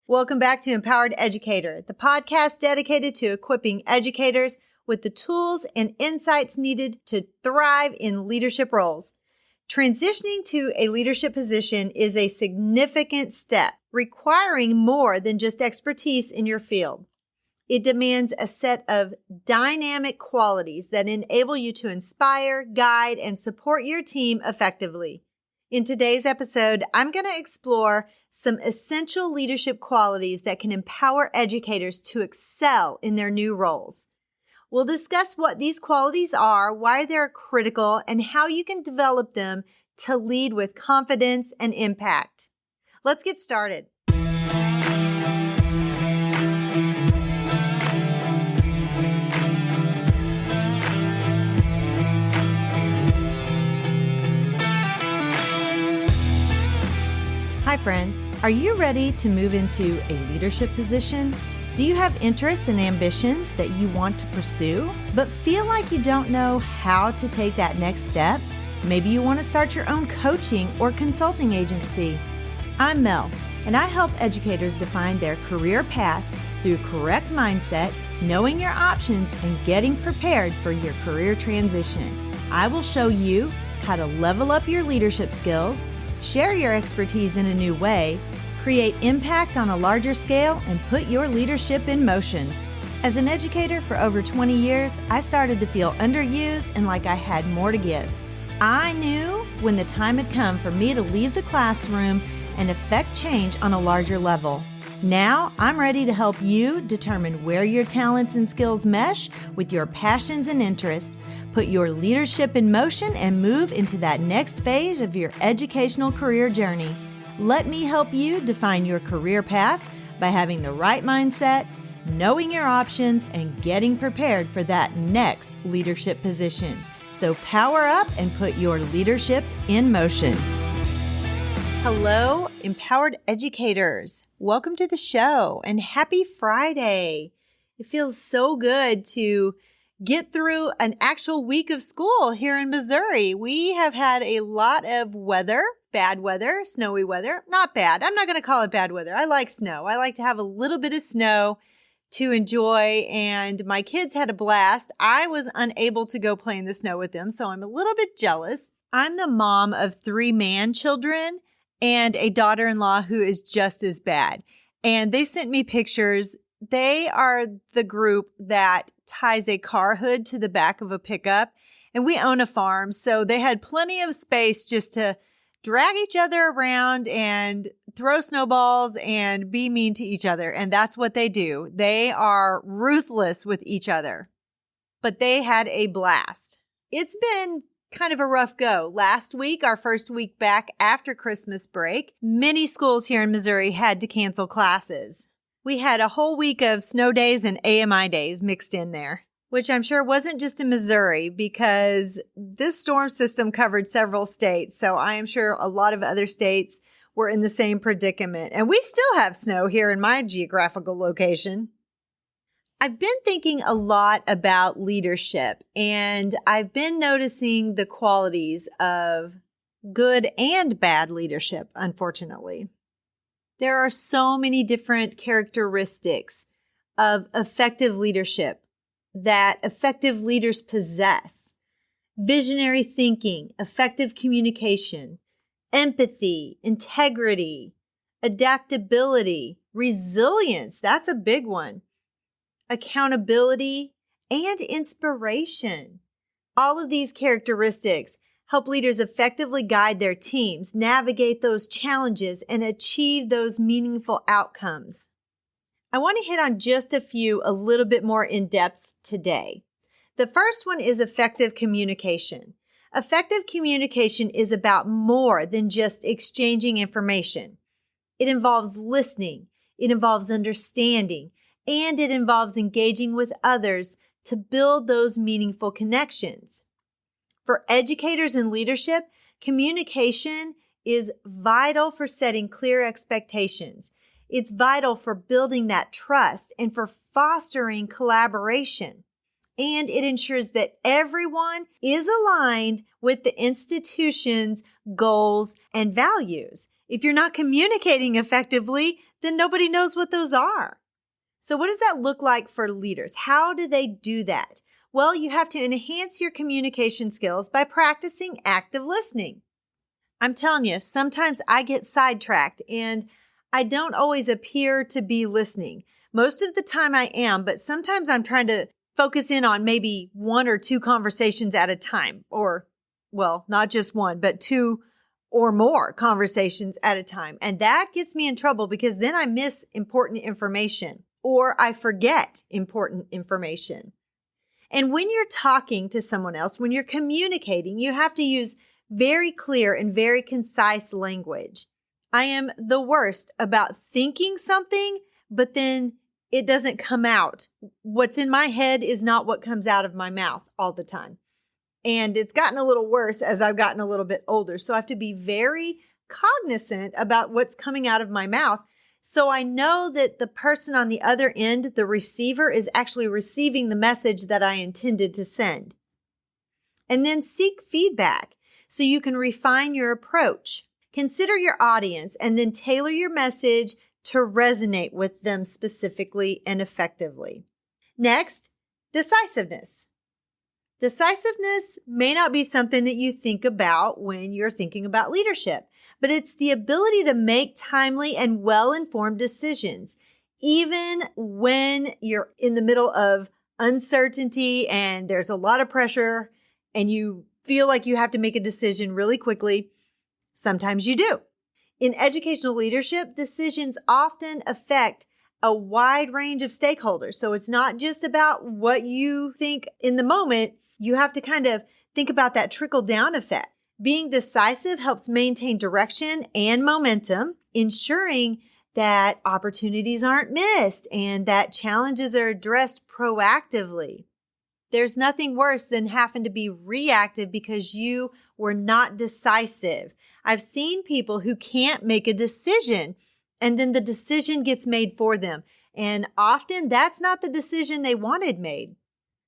Welcome back to Empowered Educator, the podcast dedicated to equipping educators with the tools and insights needed to thrive in leadership roles. Transitioning to a leadership position is a significant step, requiring more than just expertise in your field. It demands a set of dynamic qualities that enable you to inspire, guide, and support your team effectively. In today's episode, I'm going to explore some essential leadership qualities that can empower educators to excel in their new roles. We'll discuss what these qualities are, why they're critical, and how you can develop them to lead with confidence and impact. Let's get started. Hi, friend. Are you ready to move into a leadership position? Do you have interests and ambitions that you want to pursue, but feel like you don't know how to take that next step? Maybe you want to start your own coaching or consulting agency. I'm Mel, and I help educators define their career path through correct mindset, knowing your options, and getting prepared for your career transition. I will show you how to level up your leadership skills, share your expertise in a new way, create impact on a larger scale, and put your leadership in motion. As an educator for over 20 years, I started to feel underused and like I had more to give. I knew when the time had come for me to leave the classroom and affect change on a larger level. Now, I'm ready to help you determine where your talents and skills mesh with your passions and interests, put your leadership in motion, and move into that next phase of your educational career journey. Let me help you define your career path by having the right mindset, knowing your options, and getting prepared for that next leadership position. So power up and put your leadership in motion. Hello, empowered educators. Welcome to the show and happy Friday. It feels so good to get through an actual week of school here in Missouri. We have had a lot of weather, bad weather, snowy weather. Not bad. I'm not going to call it bad weather. I like snow. I like to have a little bit of snow to enjoy, and my kids had a blast. I was unable to go play in the snow with them, so I'm a little bit jealous. I'm the mom of 3 man children and a daughter-in-law who is just as bad. And they sent me pictures. They are the group that ties a car hood to the back of a pickup, and we own a farm, so they had plenty of space just to drag each other around and throw snowballs and be mean to each other. And that's what they do. They are ruthless with each other, but they had a blast. It's been kind of a rough go. Last week, our first week back after Christmas break, many schools here in Missouri had to cancel classes. We had a whole week of snow days and AMI days mixed in there, which I'm sure wasn't just in Missouri because this storm system covered several states. So I am sure a lot of other states were in the same predicament. And we still have snow here in my geographical location. I've been thinking a lot about leadership, and I've been noticing the qualities of good and bad leadership, unfortunately. There are so many different characteristics of effective leadership that effective leaders possess. Visionary thinking, effective communication, empathy, integrity, adaptability, resilience, that's a big one, accountability, and inspiration. All of these characteristics help leaders effectively guide their teams, navigate those challenges, and achieve those meaningful outcomes. I want to hit on just a few a little bit more in depth today. The first one is effective communication. Effective communication is about more than just exchanging information. It involves listening, it involves understanding, and it involves engaging with others to build those meaningful connections. For educators in leadership, communication is vital for setting clear expectations. It's vital for building that trust and for fostering collaboration. And it ensures that everyone is aligned with the institution's goals and values. If you're not communicating effectively, then nobody knows what those are. So what does that look like for leaders? How do they do that? Well, you have to enhance your communication skills by practicing active listening. I'm telling you, sometimes I get sidetracked and I don't always appear to be listening. Most of the time I am, but sometimes I'm trying to focus in on maybe one or two conversations at a time, or, well, not just one, but two or more conversations at a time. And that gets me in trouble because then I miss important information or I forget important information. And when you're talking to someone else, when you're communicating, you have to use very clear and very concise language. I am the worst about thinking something, but then it doesn't come out. What's in my head is not what comes out of my mouth all the time. And it's gotten a little worse as I've gotten a little bit older. So I have to be very cognizant about what's coming out of my mouth. So I know that the person on the other end, the receiver, is actually receiving the message that I intended to send. And then seek feedback so you can refine your approach. Consider your audience and then tailor your message to resonate with them specifically and effectively. Next, decisiveness. Decisiveness may not be something that you think about when you're thinking about leadership, but it's the ability to make timely and well-informed decisions, even when you're in the middle of uncertainty and there's a lot of pressure and you feel like you have to make a decision really quickly. Sometimes you do. In educational leadership, decisions often affect a wide range of stakeholders. So it's not just about what you think in the moment. You have to kind of think about that trickle-down effect. Being decisive helps maintain direction and momentum, ensuring that opportunities aren't missed and that challenges are addressed proactively. There's nothing worse than having to be reactive because you were not decisive. I've seen people who can't make a decision and then the decision gets made for them. And often that's not the decision they wanted made.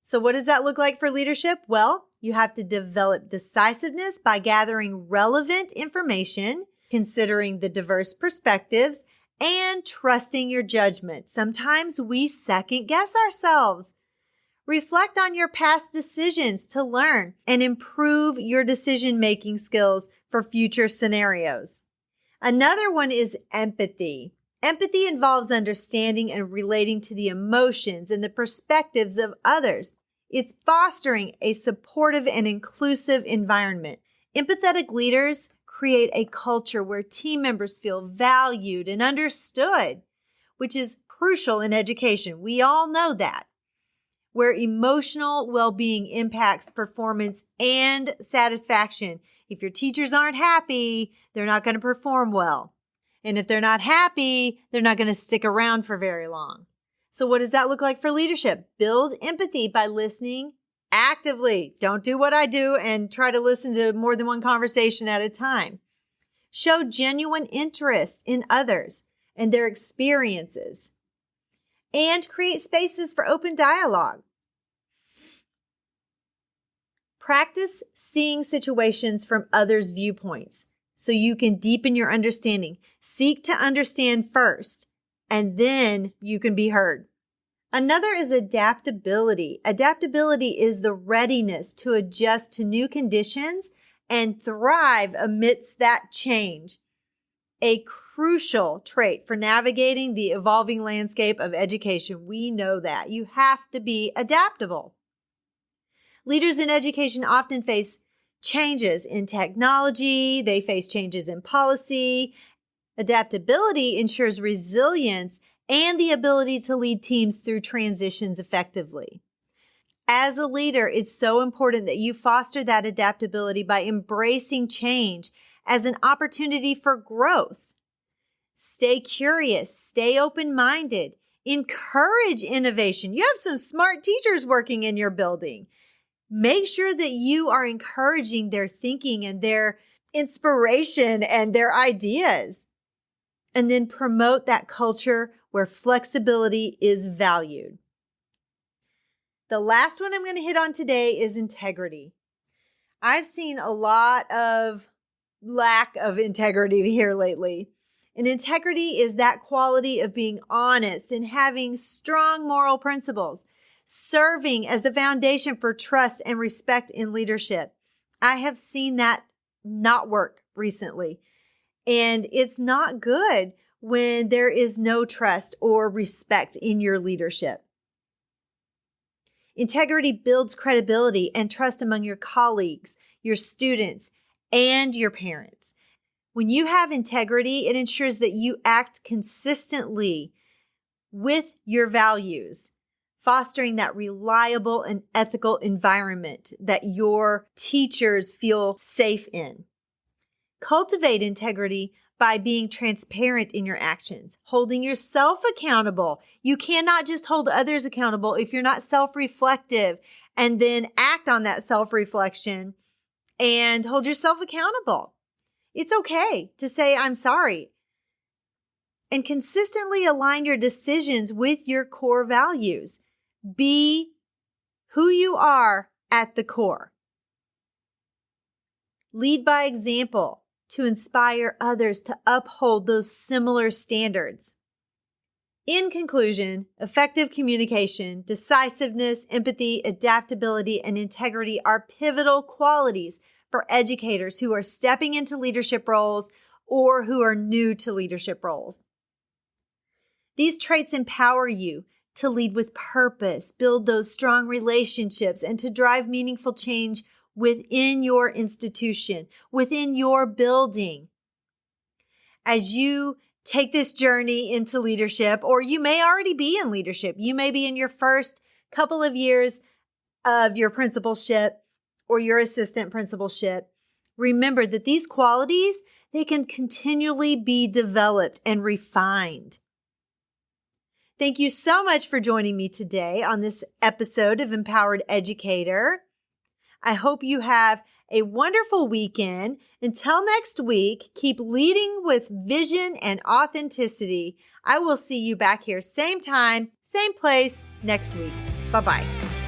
So what does that look like for leadership? Well, you have to develop decisiveness by gathering relevant information, considering the diverse perspectives, and trusting your judgment. Sometimes we second guess ourselves. Reflect on your past decisions to learn and improve your decision-making skills for future scenarios. Another one is empathy. Empathy involves understanding and relating to the emotions and the perspectives of others. It's fostering a supportive and inclusive environment. Empathetic leaders create a culture where team members feel valued and understood, which is crucial in education. We all know that. Where emotional well-being impacts performance and satisfaction. If your teachers aren't happy, they're not going to perform well. And if they're not happy, they're not going to stick around for very long. So what does that look like for leadership? Build empathy by listening actively. Don't do what I do and try to listen to more than one conversation at a time. Show genuine interest in others and their experiences. And create spaces for open dialogue. Practice seeing situations from others' viewpoints so you can deepen your understanding. Seek to understand first, and then you can be heard. Another is adaptability. Adaptability is the readiness to adjust to new conditions and thrive amidst that change. A crucial trait for navigating the evolving landscape of education. We know that. You have to be adaptable. Leaders in education often face changes in technology. They face changes in policy. Adaptability ensures resilience and the ability to lead teams through transitions effectively. As a leader, it's so important that you foster that adaptability by embracing change as an opportunity for growth. Stay curious, stay open-minded, encourage innovation. You have some smart teachers working in your building. Make sure that you are encouraging their thinking and their inspiration and their ideas. And then promote that culture where flexibility is valued. The last one I'm going to hit on today is integrity. I've seen a lot of lack of integrity here lately. And integrity is that quality of being honest and having strong moral principles, serving as the foundation for trust and respect in leadership. I have seen that not work recently. And it's not good when there is no trust or respect in your leadership. Integrity builds credibility and trust among your colleagues, your students, and your parents. When you have integrity, it ensures that you act consistently with your values, fostering that reliable and ethical environment that your teachers feel safe in. Cultivate integrity by being transparent in your actions, holding yourself accountable. You cannot just hold others accountable if you're not self-reflective, and then act on that self-reflection and hold yourself accountable. It's okay to say, I'm sorry. And consistently align your decisions with your core values. Be who you are at the core. Lead by example to inspire others to uphold those similar standards. In conclusion, effective communication, decisiveness, empathy, adaptability, and integrity are pivotal qualities for educators who are stepping into leadership roles or who are new to leadership roles. These traits empower you to lead with purpose, build those strong relationships, and to drive meaningful change within your institution, within your building. As you take this journey into leadership, or you may already be in leadership, you may be in your first couple of years of your principalship or your assistant principalship, remember that these qualities, they can continually be developed and refined. Thank you so much for joining me today on this episode of Empowered Educator. I hope you have a wonderful weekend. Until next week, keep leading with vision and authenticity. I will see you back here, same time, same place next week. Bye-bye.